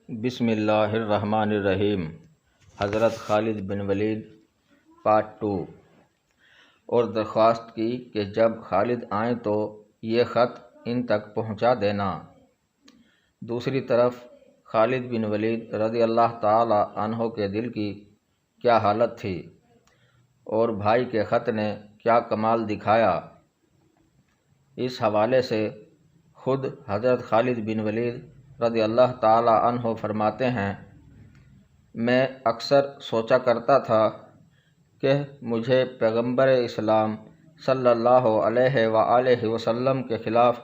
بسم اللہ الرحمن الرحیم۔ حضرت خالد بن ولید پارٹ 2۔ اور درخواست کی کہ جب خالد آئیں تو یہ خط ان تک پہنچا دینا۔ دوسری طرف خالد بن ولید رضی اللہ تعالی عنہ کے دل کی کیا حالت تھی اور بھائی کے خط نے کیا کمال دکھایا، اس حوالے سے خود حضرت خالد بن ولید رضی اللہ تعالی عنہ فرماتے ہیں، میں اکثر سوچا کرتا تھا کہ مجھے پیغمبر اسلام صلی اللہ علیہ وآلہ وسلم کے خلاف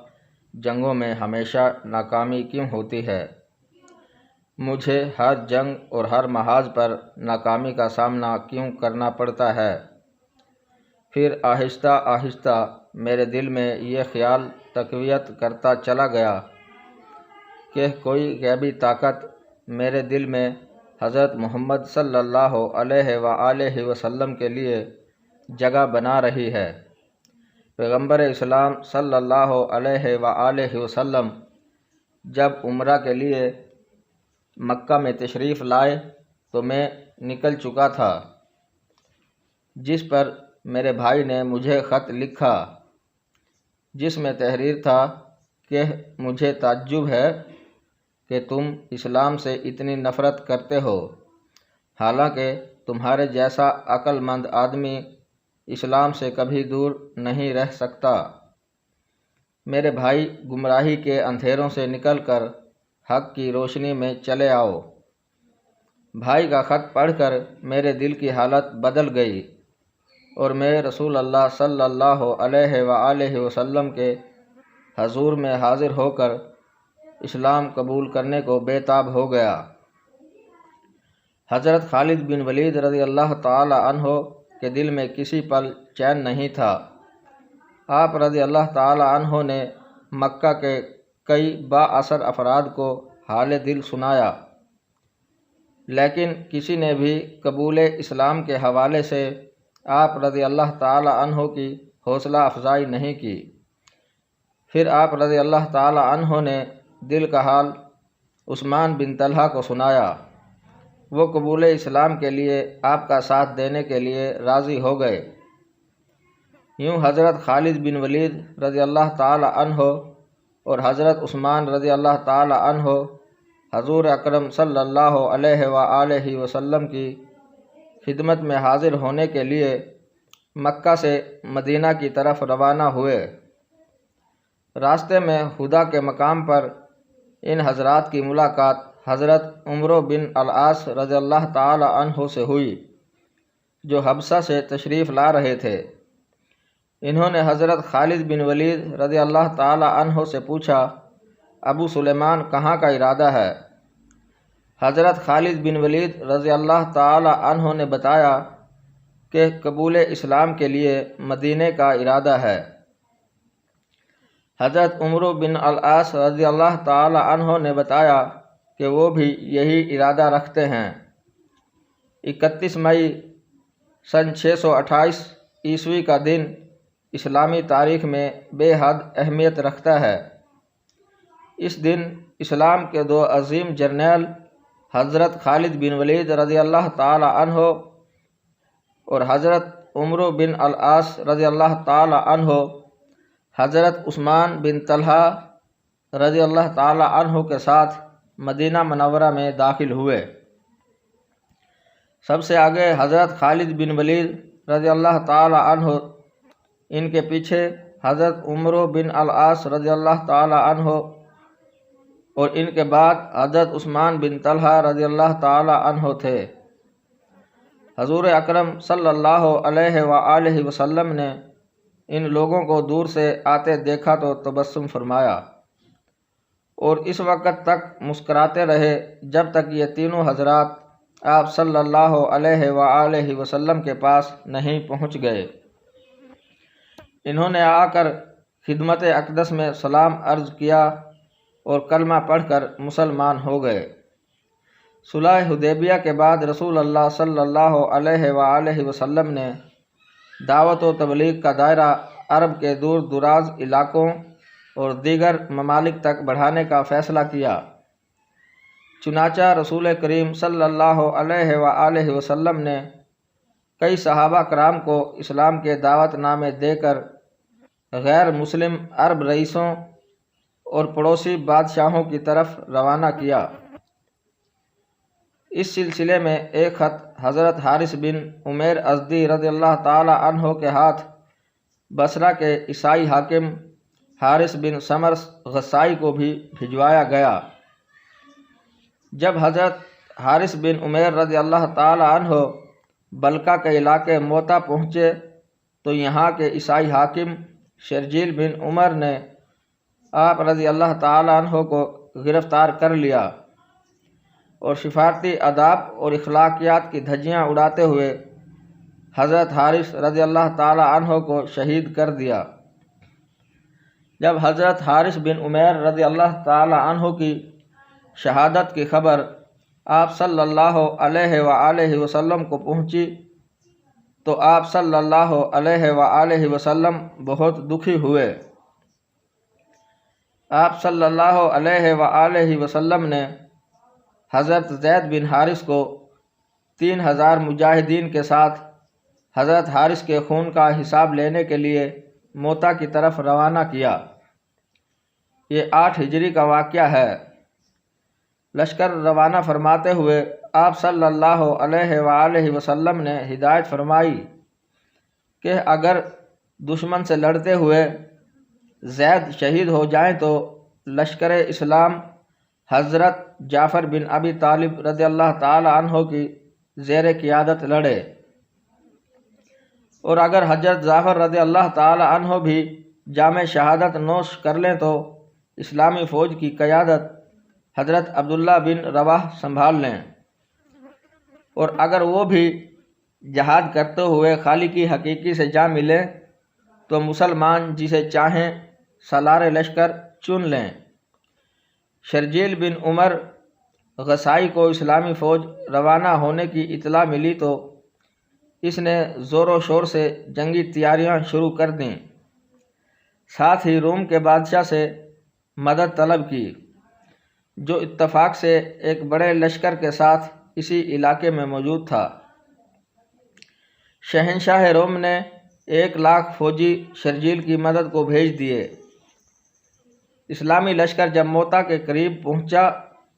جنگوں میں ہمیشہ ناکامی کیوں ہوتی ہے، مجھے ہر جنگ اور ہر محاذ پر ناکامی کا سامنا کیوں کرنا پڑتا ہے۔ پھر آہستہ آہستہ میرے دل میں یہ خیال تقویت کرتا چلا گیا کہ کوئی غیبی طاقت میرے دل میں حضرت محمد صلی اللہ علیہ وآلہ وسلم کے لیے جگہ بنا رہی ہے۔ پیغمبر اسلام صلی اللہ علیہ وآلہ وسلم جب عمرہ کے لیے مکہ میں تشریف لائے تو میں نکل چکا تھا، جس پر میرے بھائی نے مجھے خط لکھا جس میں تحریر تھا کہ مجھے تعجب ہے کہ تم اسلام سے اتنی نفرت کرتے ہو، حالانکہ تمہارے جیسا عقل مند آدمی اسلام سے کبھی دور نہیں رہ سکتا۔ میرے بھائی، گمراہی کے اندھیروں سے نکل کر حق کی روشنی میں چلے آؤ۔ بھائی کا خط پڑھ کر میرے دل کی حالت بدل گئی اور میں رسول اللہ صلی اللہ علیہ وآلہ وسلم کے حضور میں حاضر ہو کر اسلام قبول کرنے کو بے تاب ہو گیا۔ حضرت خالد بن ولید رضی اللہ تعالی عنہ کے دل میں کسی پل چین نہیں تھا۔ آپ رضی اللہ تعالی عنہ نے مکہ کے کئی با اثر افراد کو حال دل سنایا، لیکن کسی نے بھی قبول اسلام کے حوالے سے آپ رضی اللہ تعالی عنہ کی حوصلہ افزائی نہیں کی۔ پھر آپ رضی اللہ تعالی عنہ نے دل کا حال عثمان بن طلحہ کو سنایا۔ وہ قبول اسلام کے لیے آپ کا ساتھ دینے کے لیے راضی ہو گئے۔ یوں حضرت خالد بن ولید رضی اللہ تعالی عنہ اور حضرت عثمان رضی اللہ تعالی عنہ حضور اکرم صلی اللہ علیہ وآلہ وسلم کی خدمت میں حاضر ہونے کے لیے مکہ سے مدینہ کی طرف روانہ ہوئے۔ راستے میں خدا کے مقام پر ان حضرات کی ملاقات حضرت عمرو بن العاص رضی اللہ تعالی عنہ سے ہوئی، جو حبشہ سے تشریف لا رہے تھے۔ انہوں نے حضرت خالد بن ولید رضی اللہ تعالی عنہ سے پوچھا، ابو سلیمان کہاں کا ارادہ ہے؟ حضرت خالد بن ولید رضی اللہ تعالی عنہ نے بتایا کہ قبول اسلام کے لیے مدینے کا ارادہ ہے۔ حضرت عمرو بن العاص رضی اللہ تعالی عنہ نے بتایا کہ وہ بھی یہی ارادہ رکھتے ہیں۔ 31 مئی سن 628 عیسوی کا دن اسلامی تاریخ میں بے حد اہمیت رکھتا ہے۔ اس دن اسلام کے دو عظیم جرنیل حضرت خالد بن ولید رضی اللہ تعالی عنہ اور حضرت عمرو بن العاص رضی اللہ تعالی عنہ حضرت عثمان بن طلحہ رضی اللہ تعالی عنہ کے ساتھ مدینہ منورہ میں داخل ہوئے۔ سب سے آگے حضرت خالد بن ولید رضی اللہ تعالی عنہ، ان کے پیچھے حضرت عمرو بن العاص رضی اللہ تعالی عنہ اور ان کے بعد حضرت عثمان بن طلحہ رضی اللہ تعالی عنہ تھے۔ حضور اکرم صلی اللہ علیہ وآلہ وسلم نے ان لوگوں کو دور سے آتے دیکھا تو تبسم فرمایا اور اس وقت تک مسکراتے رہے جب تک یہ تینوں حضرات آپ صلی اللہ علیہ وآلہ وسلم کے پاس نہیں پہنچ گئے۔ انہوں نے آ کر خدمت اقدس میں سلام عرض کیا اور کلمہ پڑھ کر مسلمان ہو گئے۔ صلح حدیبیہ کے بعد رسول اللہ صلی اللہ علیہ وآلہ وسلم نے دعوت و تبلیغ کا دائرہ عرب کے دور دراز علاقوں اور دیگر ممالک تک بڑھانے کا فیصلہ کیا۔ چنانچہ رسول کریم صلی اللہ علیہ وآلہ وسلم نے کئی صحابہ کرام کو اسلام کے دعوت نامے دے کر غیر مسلم عرب رئیسوں اور پڑوسی بادشاہوں کی طرف روانہ کیا۔ اس سلسلے میں ایک خط حضرت حارث بن عمیر ازدی رضی اللہ تعالی عنہ کے ہاتھ بصرہ کے عیسائی حاکم حارث بن سمر غسائی کو بھی بھجوایا گیا۔ جب حضرت حارث بن عمیر رضی اللہ تعالی عنہ بلقا کے علاقے موتا پہنچے تو یہاں کے عیسائی حاکم شرجیل بن عمر نے آپ رضی اللہ تعالی عنہ کو گرفتار کر لیا اور سفارتی آداب اور اخلاقیات کی دھجیاں اڑاتے ہوئے حضرت حارث رضی اللہ تعالی عنہ کو شہید کر دیا۔ جب حضرت حارث بن عمیر رضی اللہ تعالی عنہ کی شہادت کی خبر آپ صلی اللہ علیہ وآلہ وسلم کو پہنچی تو آپ صلی اللہ علیہ وآلہ وسلم بہت دکھی ہوئے۔ آپ صلی اللہ علیہ وآلہ وسلم نے حضرت زید بن حارث کو 3000 مجاہدین کے ساتھ حضرت حارث کے خون کا حساب لینے کے لیے موتا کی طرف روانہ کیا۔ یہ 8 ہجری کا واقعہ ہے۔ لشکر روانہ فرماتے ہوئے آپ صلی اللہ علیہ وآلہ وسلم نے ہدایت فرمائی کہ اگر دشمن سے لڑتے ہوئے زید شہید ہو جائیں تو لشکر اسلام حضرت جعفر بن ابی طالب رضی اللہ تعالی عنہ کی زیر قیادت لڑے، اور اگر حضرت جعفر رضی اللہ تعالی عنہ بھی جام شہادت نوش کر لیں تو اسلامی فوج کی قیادت حضرت عبداللہ بن رواح سنبھال لیں، اور اگر وہ بھی جہاد کرتے ہوئے خالق کی حقیقی سے جا ملیں تو مسلمان جسے چاہیں سالار لشکر چن لیں۔ شرجیل بن عمر غسائی کو اسلامی فوج روانہ ہونے کی اطلاع ملی تو اس نے زور و شور سے جنگی تیاریاں شروع کر دیں، ساتھ ہی روم کے بادشاہ سے مدد طلب کی جو اتفاق سے ایک بڑے لشکر کے ساتھ اسی علاقے میں موجود تھا۔ شہنشاہ روم نے 1,00,000 فوجی شرجیل کی مدد کو بھیج دیے۔ اسلامی لشکر جب موتا کے قریب پہنچا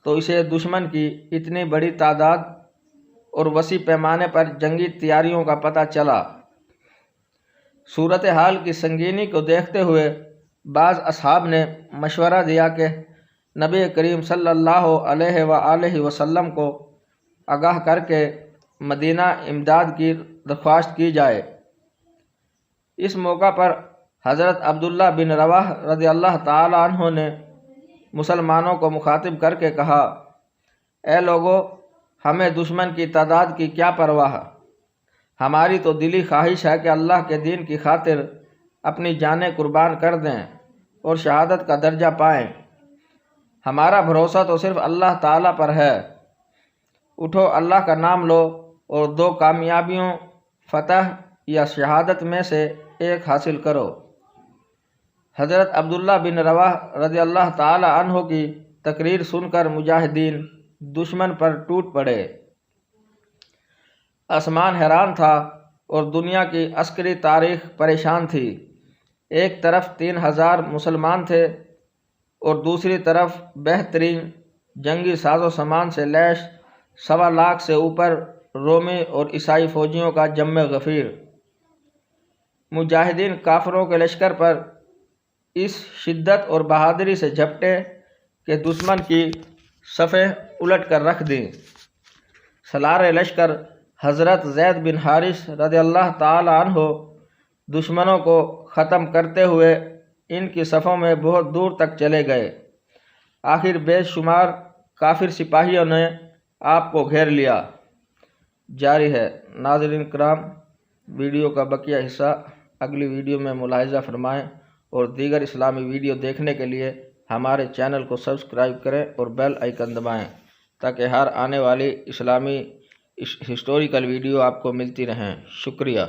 تو اسے دشمن کی اتنی بڑی تعداد اور وسیع پیمانے پر جنگی تیاریوں کا پتہ چلا۔ صورتحال کی سنگینی کو دیکھتے ہوئے بعض اصحاب نے مشورہ دیا کہ نبی کریم صلی اللہ علیہ وآلہ وسلم کو آگاہ کر کے مدینہ امداد کی درخواست کی جائے۔ اس موقع پر حضرت عبداللہ بن رواح رضی اللہ تعالی عنہ نے مسلمانوں کو مخاطب کر کے کہا، اے لوگو، ہمیں دشمن کی تعداد کی کیا پرواہ، ہماری تو دلی خواہش ہے کہ اللہ کے دین کی خاطر اپنی جانیں قربان کر دیں اور شہادت کا درجہ پائیں۔ ہمارا بھروسہ تو صرف اللہ تعالیٰ پر ہے۔ اٹھو، اللہ کا نام لو اور 2 کامیابیوں، فتح یا شہادت میں سے ایک حاصل کرو۔ حضرت عبداللہ بن رواح رضی اللہ تعالی عنہ کی تقریر سن کر مجاہدین دشمن پر ٹوٹ پڑے۔ آسمان حیران تھا اور دنیا کی عسکری تاریخ پریشان تھی۔ ایک طرف 3000 مسلمان تھے اور دوسری طرف بہترین جنگی ساز و سامان سے لیس 1.25 سے اوپر رومی اور عیسائی فوجیوں کا جم غفیر۔ مجاہدین کافروں کے لشکر پر اس شدت اور بہادری سے جھپٹے کہ دشمن کی صفیں الٹ کر رکھ دیں۔ سالار لشکر حضرت زید بن حارث رضی اللہ تعالی عنہ دشمنوں کو ختم کرتے ہوئے ان کی صفوں میں بہت دور تک چلے گئے۔ آخر بے شمار کافر سپاہیوں نے آپ کو گھیر لیا۔ جاری ہے۔ ناظرین کرام، ویڈیو کا بقیہ حصہ اگلی ویڈیو میں ملاحظہ فرمائیں اور دیگر اسلامی ویڈیو دیکھنے کے لیے ہمارے چینل کو سبسکرائب کریں اور بیل آئیکن دبائیں تاکہ ہر آنے والی اسلامی ہسٹوریکل ویڈیو آپ کو ملتی رہیں۔ شکریہ۔